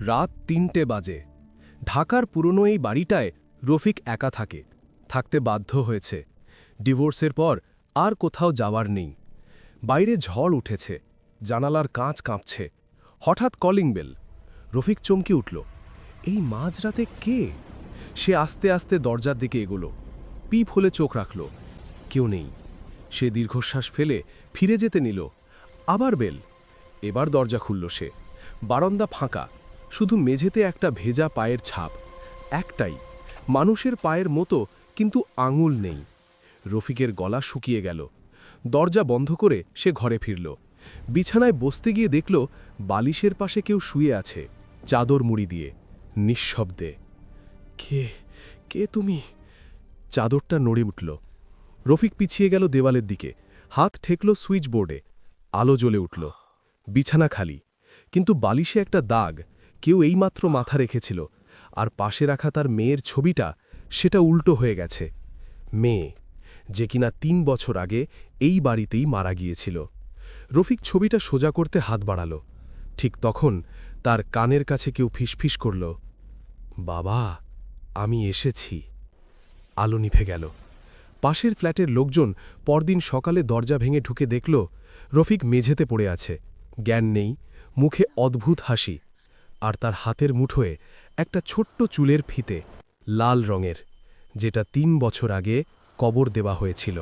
রাত ৩টে বাজে। ঢাকার পুরনো এই বাড়িটায় রফিক একা থাকে, থাকতে বাধ্য হয়েছে। ডিভোর্সের পর আর কোথাও যাওয়ার নেই। বাইরে ঝড় উঠেছে, জানালার কাঁচ কাঁপছে। হঠাৎ কলিং বেল। রফিক চমকে উঠল। এই মাঝরাতে কে? সে আস্তে আস্তে দরজার দিকে এগোলো। পিপ হলে চোখ রাখল। কেউ নেই। সে দীর্ঘশ্বাস ফেলে ফিরে যেতে নিল। আবার বেল। এবার দরজা খুলল সে। বারান্দা ফাঁকা, শুধু মেঝেতে একটা ভেজা পায়ের ছাপ। একটাই, মানুষের পায়ের মতো, কিন্তু আঙুল নেই। রফিকের গলা শুকিয়ে গেল। দরজা বন্ধ করে সে ঘরে ফিরল। বিছানায় বসতে গিয়ে দেখল বালিশের পাশে কেউ শুয়ে আছে, চাদর মুড়ি দিয়ে, নিঃশব্দে। কে কে তুমি? চাদরটা নড়ে উঠল। রফিক পিছিয়ে গেল দেওয়ালের দিকে, হাত ঠেকল সুইচ বোর্ডে। আলো জ্বলে উঠল। বিছানা খালি, কিন্তু বালিশে একটা দাগ। কেউ এইমাত্র মাথা রেখেছিল, আর পাশে রাখা তার মেয়ের ছবিটা, সেটা উল্টো হয়ে গেছে। মেয়ে, যে কিনা ৩ বছর আগে এই বাড়িতেই মারা গিয়েছিল। রফিক ছবিটা সোজা করতে হাত বাড়াল। ঠিক তখন তার কানের কাছে কেউ ফিসফিস করল, বাবা, আমি এসেছি। আলো নিভে গেল। পাশের ফ্ল্যাটের লোকজন পরদিন সকালে দরজা ভেঙে ঢুকে দেখল রফিক মেঝেতে পড়ে আছে, জ্ঞান নেই, মুখে অদ্ভুত হাসি, আর তার হাতের মুঠোয় একটা ছোট্ট চুলের ফিতে, লাল রঙের, যেটা ৩ বছর আগে কবর দেওয়া হয়েছিল।